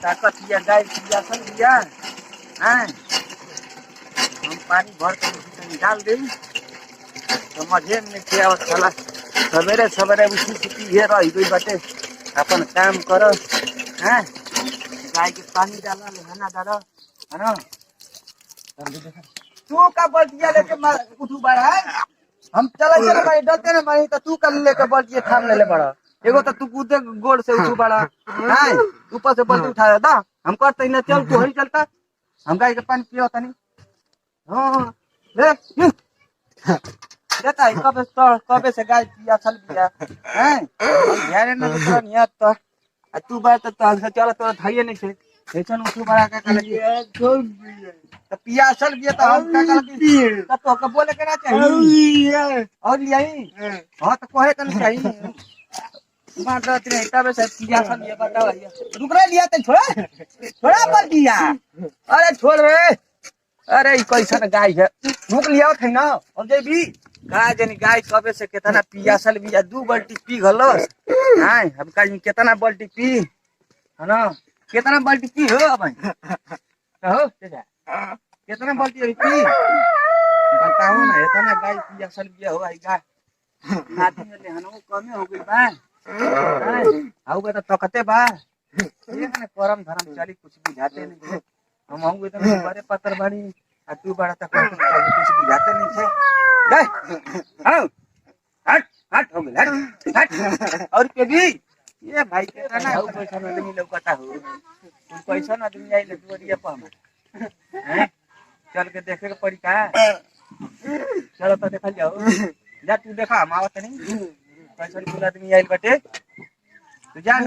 ताकत दिया गाय पियासल दिया हैं। हम पानी भर के डाल दी तो मजे में क्या साला सवेरे सवेरे उठी छुट्टी ये रही गई बाटे अपन काम करो हैं। गाय के पानी डाला लहाना डालो है ना। तू का बल्टिया लेके उठू बड़ा है। हम चला चला भाई डलते ना भाई तो तू कल लेके बल्टिया थाम ले बड़ा एगो तो तू कूदे गोड़ से उठू बड़ा है ऊपर से बल्टी उठाया था हम कहते ना चल तू हरी चलता हम गाय के पानी पियो तनी। हां ले देता है कब से गाय पिया चल गया हैं ध्यान न तो नियत तो तू बात तो चल तो धाइए नहीं से ऐसा उठू बड़ा का कल तो पिया चल गया तो हम का कल तो का बोले के ना चाहिए और लियाई हां तो कोहे कर चाहिए बात रात नहीं तब से पिया चल ये बताओ रुक रे लिया तो छोड़ा छोड़ा पर दिया अरे छोड़ रे अरे कैसा गाय है रुक लिया थे ना और जे भी गाय जनी गाय कबे से कितना पियासल भी 2 बाल्टी पी गलस हां हम का कितना बाल्टी पी है ना कितना बाल्टी पी हो भाई कहो कितना बाल्टी पी बताओ ना इतना गाय पियासल भी हो भाई गाय नाती में लेहनो कमे हो गई बा आउ बे तो तकते बा ये ने करम धर्म चली कुछ बुझाते नहीं हम आऊ तो बड़े पत्थर बाड़ी आ तू बड़ा तक कुछ बुझाते नहीं है गए आओ हट हट हो गए हट और के भी ये भाई के ना आऊ पैसा ना आदमी लौकता हो तुम पैसा ना आदमी आई लटवरिया पर हैं चल के देखे के पड़ी का चलो तो देखा जाओ जा तू देखा हम आवत नहीं पैसा बुला आदमी आई बटे तू जान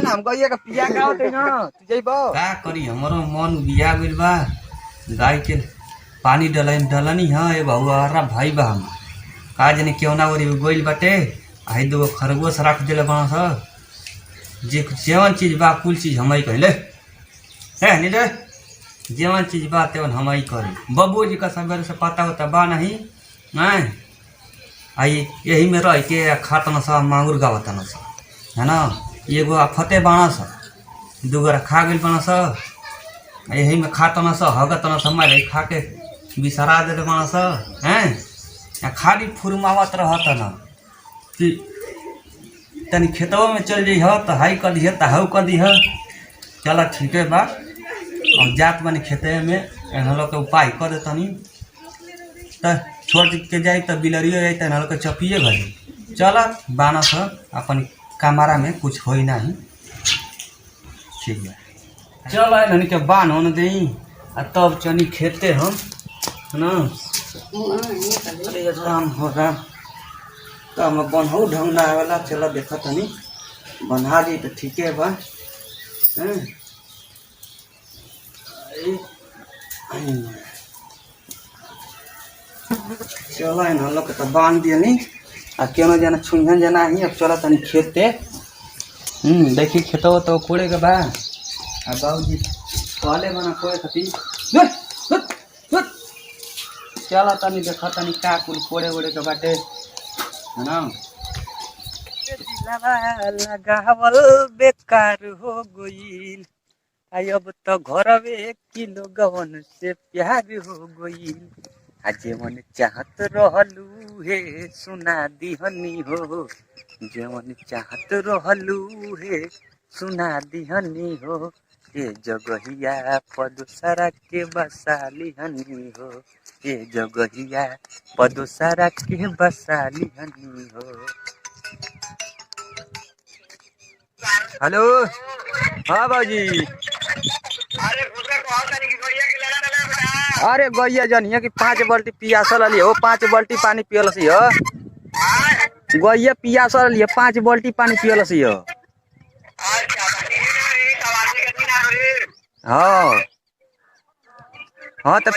हम गइया के पिया का होते ना तू जइबो का करी हमरो मन बिया गइल बा गाय के पानी डलनी है ए बहुआरा भाई बा हम का जने क्यों ना ओरी गइल बाटे आई दो खरगोश रख देले बा स जे जेवन चीज बा कुल चीज हमई कहले है नि रे जेवन चीज बा तेवन हमई करी बब्बू जी का सवेरे से पता होता बा नहीं हैं आई यही में रह के खातन सा मांगुर गावतन सा है ना एगो फते बाणा सा दूगो खा गइल बाणा सा यही में खातन सा हगतन सा मारे खा के बिसरा देले बाणा सा हैं खाली फुरमावत रहत न कि तनी खेतवा में चल जाइ ह त हाई कर दिह त हाउ कर दिह चल ठीक है बा और जात बनी खेते में एहन लोग के उपाय कर देतनी त छोड़ के जाए तो बिलरियो जाए तो के चपिए घरे चल बाना सा अपन कमरा में कुछ हो ही नहीं ठीक है चल आए के बान होने दे तब चनी खेते हम है ना काम होगा तो हम बनहू ढंग ना आवेला चलो देखा तनी बना दी तो ठीक है बा चलो इन लोग के तो बांध दिए नहीं आ क्यों जना छुईहन जना ही अब चलो तनी खेते देखी खेतो तो कोड़े के बा आ बाबूजी कहले बना कोड़े खती चलो तनी देखा तनी का कुल कोड़े ओड़े के बाटे है ना लगावल बेकार हो गईल अब तो घरवे किलो गवन से प्यार हो गईल जे मन चाहत रहलू हे सुना दिहनी हो जेवन चाहत रहलू हे सुना दिहनी हो ए जगहिया पदोसरा के बसाली हनी हो ए जगहिया पदोसरा के बसाली हनी हो। हेलो हाँ बाजी अरे गैया जनिया कि 5 बाल्टी पियासल लिए हो 5 बाल्टी पानी पियल सी हो गैया पियासल लिए 5 बाल्टी पानी पियल सी हो हाँ हाँ तो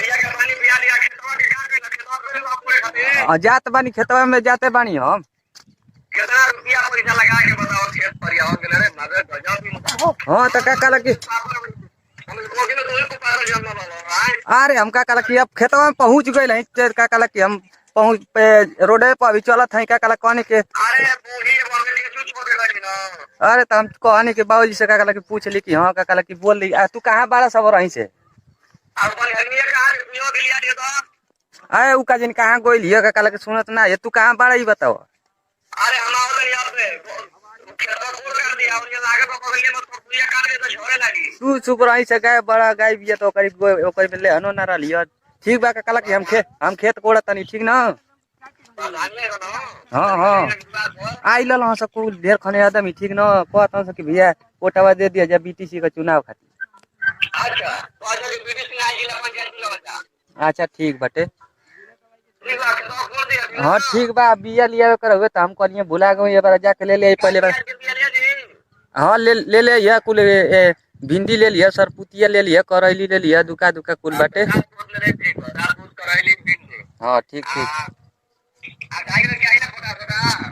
जात बानी खेतवा में जाते बानी हम कितना रुपया पैसा लगा के बताओ खेत पर यहाँ गेले रे मगर गजब हां तो का कहला कि अरे हम का कहला कि अब खेतवा में पहुंच गए हैं का कहला कि हम पहुंच पे रोडे पर अभी चलत हैं का कहला कहने के अरे बूढ़ी बगल के छोड़ दे ना अरे तो हम कहनी के बाबूजी से का कहला कि पूछ ली कि हाँ का कहला कि बोल ली तू कहाँ बाड़ा सब रही से अरे उ का जिन कहाँ गोइल हिय का कहला कि सुनत ना ये तू कहाँ बाड़ा ई बताओ। अरे हम आवल यहाँ पे खेतवा खोल कर दिया और ये लागे तो पकड़ लिए मत पूजा काट के तो छोड़े लगी। तू चुप रही से गाय बड़ा गाय बिया तो ओकरी में ले हनो ना रलिय ठीक बा का कहला कि हम खेत कोड़ा तनी ठीक ना। हाँ हाँ आई लल हाँ सब ढेर खने आदमी ठीक न कहता कि भैया कोटावा दे दिया जा बीटीसी का चुनाव खातिर। अच्छा ठीक बाटे हाँ ठीक बा बिया लिया कर हुए तो हम कहलिए भुला गए बार जाके ले ले पहले बार। हाँ ले ये कुल भिंडी ले लिया सरपुतिया ले लिया करैली ले लिया दुका दुका कुल बाटे। हाँ ठीक ठीक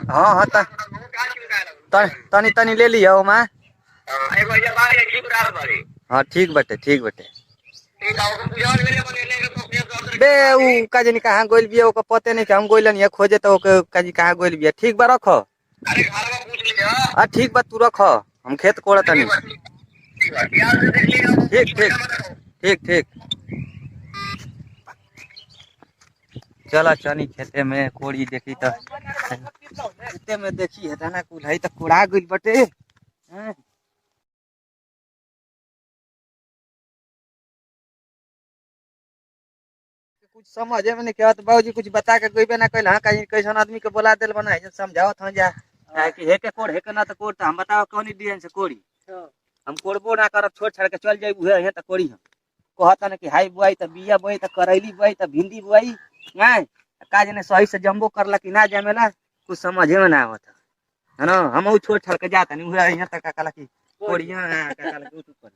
हाँ हाँ तनी तनी ले लिया ओमा। हाँ ठीक बटे बे उ काजी कहाँ गोइल बिया ओका पते नहीं कि हम गोइलन ये खोजे तो ओके काजी कहाँ गोइल बिया ठीक बा रख। ठीक बा तू रख हम खेत कोड़ा तनी। ठीक ठीक ठीक ठीक चला चनी खेते में कोड़ी देखी तो खेते में देखी है ना कुल है तो कोड़ा गइल बटे। कुछ समझ में नहीं क्या बाबूजी कुछ बता के गइबे ना कइल। हाँ कहीं कैसन आदमी के बोला देल बना है समझाओ था जा कि हेके कोड़ हेके ना तो कोड़ तो हम बताओ कौन डिजाइन से कोड़ी हम कोड़बो ना करब छोड़ छाड़ के चल जाई उहे है तो कोड़ी हम कहता ना कि हाई बुआई तो बिया बुआई तो करैली बुआई तो भिंडी बुआई नहीं काज ने सही से जम्बो करला कि ना जमेला कुछ समझे में ना आवत है ना। हम छोड़ छाड़ के जाता नहीं उहे यहाँ तक कहला कि कोड़िया कहला कि ऊपर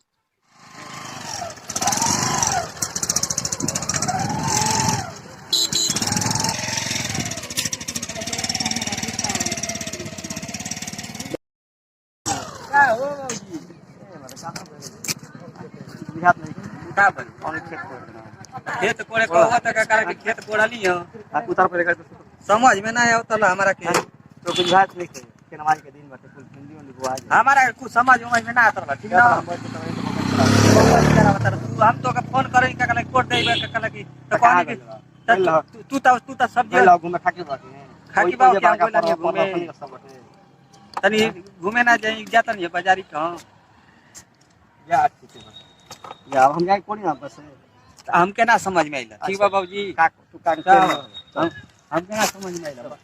खेत कोड़े को हुआ तक कारण खेत कोड़ाली हो उतर पर समझ में ना आवता हमारा के तो बुझात नहीं के नमाज के दिन बाटे कुल हिंदी में बुआ हमारा कुछ समझ में ना आता ठीक ना। तू हम तो फोन करे का कहला कोड़ देबे का कहला कि तो कौन के तू तो सब्जी ला घूमे खाकी बा क्या बोला घूमे तनी घूमे ना जाई जाता नहीं बाजारी कहां या ठीक है या हम जाए कोनी ना बस हमके ना समझ में आइला ठीक बा बाबूजी तू हमके ना समझ में आइला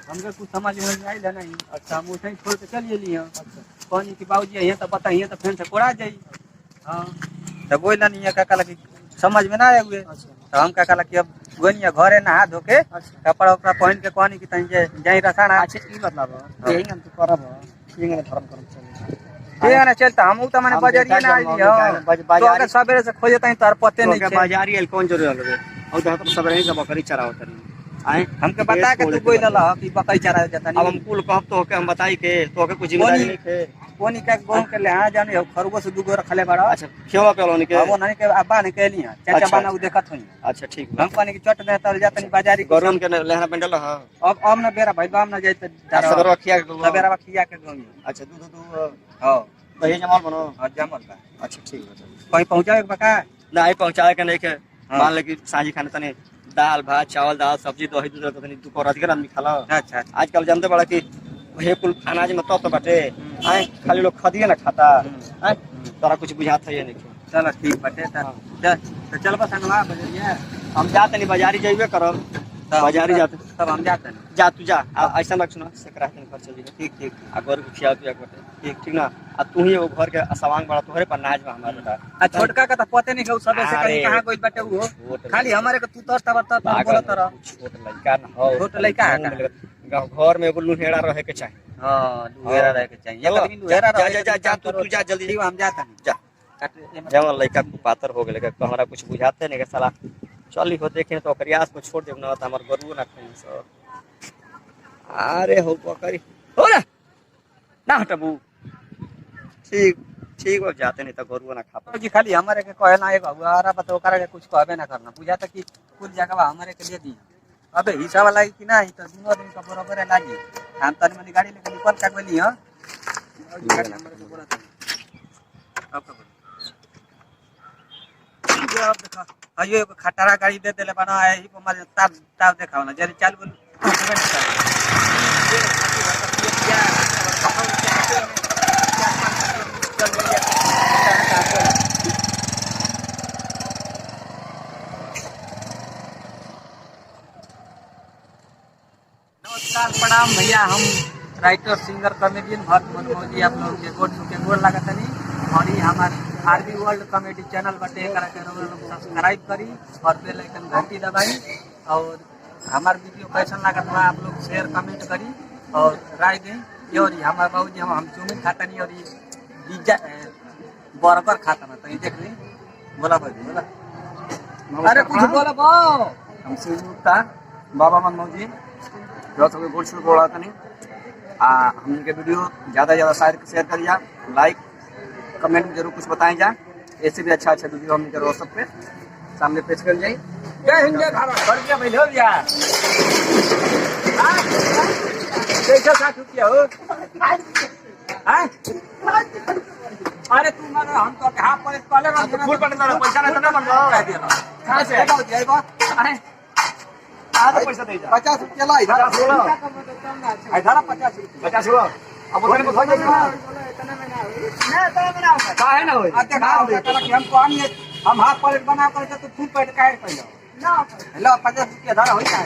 हमके कुछ समझ में आइला नहीं। अच्छा हम उठे छोड़ के चलिए लिए पानी की बाबूजी यहां तो बताइए तो फिर से कोड़ा जाई। हां तो बोला नहीं का कहला कि समझ में ना आए हुए तो हम का कहला कि अब गोनिया घरे नहा धो के कपड़ा उपड़ा पहन के कहनी कि तनी जाई रसाना। अच्छा ई मतलब यही हम तो करब यही धर्म करम चल ये ना चलता हम तो माने बाजारिया ना आई हो तो अगर सवेरे से खोजे तई तार पते नहीं के बाजारी एल कौन जरूर लगे और तो हम सवेरे ही बकरी चराओ तनी आए हमके बता के तू कोई लला कि बकरी चराओ जता नहीं। अब हम कुल कहब तो के हम बताई के तो के कुछ जिम्मेदारी नहीं के कोनी का गांव के ले हां जाने खरगोश दू गो रखले बड़ा। अच्छा खेवा पेलोनी के वो नहीं के अब्बा ने कहली हां चाचा बाना उ देखत होई। अच्छा ठीक हम कहनी कि चट दे तल जातनी बाजारी गरम के लहरा पेंडल हां अब ना बेरा भाई बाम ना जाई त सवेरे रखिया के सवेरे रखिया के गांव। अच्छा दूध हां दही जमाल बनो जमाल बा। अच्छा ठीक है कहीं पहुंचाए के बका नहीं पहुंचाए के नहीं के मान ले कि साजी खाने तने दाल भात चावल दाल सब्जी दही दूध तो तनी दुपहर अधिक आदमी खाला। अच्छा आजकल जानते बड़ा कि हे कुल अनाज में तो बाटे आए खाली लोग खदिए ना खाता आए तोरा कुछ बुझात है नहीं। चल ठीक बाटे तो चल बस संगवा बजरिया हम जाते नहीं बाजारी जइबे करब बाजारी जाते तब हम जाते जा तू जा ऐसा मत सुना सकरा तन कर चल ठीक ठीक आ घर को खिया पिया करते ठीक ठीक ना आ तू ही वो घर के सवांग बड़ा तोहरे पर नाच में हमारे बेटा आ छोटका का तो पते नहीं के सबे से कहीं कहां कोई बटे वो खाली हमारे के तू तर बोलत रह छोट लड़का ना हो छोट लड़का है घर में एगो लुहेड़ा रहे के चाहिए। हां लुहेड़ा रहे के चाहिए एक दिन लुहेड़ा रहे जा तू जा जल्दी हम जाता नहीं जा जवन लड़का पातर हो गेले के हमरा कुछ बुझाते नहीं के साला चली हो देखे तो प्रयास को छोड़ देब ना तो हमार गरुओ ना खाई सब। अरे हो बकरी हो ना हटबू ठीक ठीक हो जाते नहीं तो गरुओ ना खा जी खाली हमारे के कहे ना एक आरा बता ओकरा के कुछ कहबे ना करना बुझा तक कि कुल जगह हमारे के लिए दी अबे हिसाब लागी कि ना तो दोनों आदमी का बराबर है लागी हम तनी मनी गाड़ी लेके निकल का गेली हां गाड़ी नंबर से बोला था अब का ये अब देखा आयो एगो खटारा गाड़ी दे देले बना है ही पर ताब ताब देखाओ ना जरी चालू नमस्कार प्रणाम भैया हम राइटर सिंगर कॉमेडियन भक्त मनमोहन जी आप लोग के गोड़ लागत नहीं और ये हमारे आरबी वर्ल्ड कॉमेडी चैनल बटे एकरा के लोग सब्सक्राइब करी और बेल आइकन घंटी दबाई और हमार वीडियो कैसन लागत बा आप लोग शेयर कमेंट करी और राय दें ये और हमारे बाबूजी हम चौमिन खाता नहीं और ये पिज्जा बर्गर खाता ना तो ये देख ली बोला भाई बोला अरे कुछ बोला बाबू हम शिवमुक्ता बाबा मनमोहन जी जो सब गोल शुरू बोला था नहीं हम इनके वीडियो ज़्यादा से ज़्यादा शेयर करिए लाइक कमेंट में जरूर कुछ बताएं जा ऐसे भी अच्छा वीडियो हम इनके व्हाट्सएप पे सामने पेश कर जाए जय हिंद जय भारत बढ़िया भाई हो गया कैसा 60 रुपया हो अरे तू मारे हम तो हाथ पर पहले फुल पड़ने वाला पैसा नहीं ना बन रहा है कहां से जाओ जाएगा पैसा दे जा 50 रुपया ला इधर 50 रुपया 50 रुपया अब उधर में खा जाएगा का है ना होय अच्छा का कि हम को हम हाफ प्लेट बना कर तो फुल प्लेट काहे कइलो ना हेलो 50 रुपया धरा होई का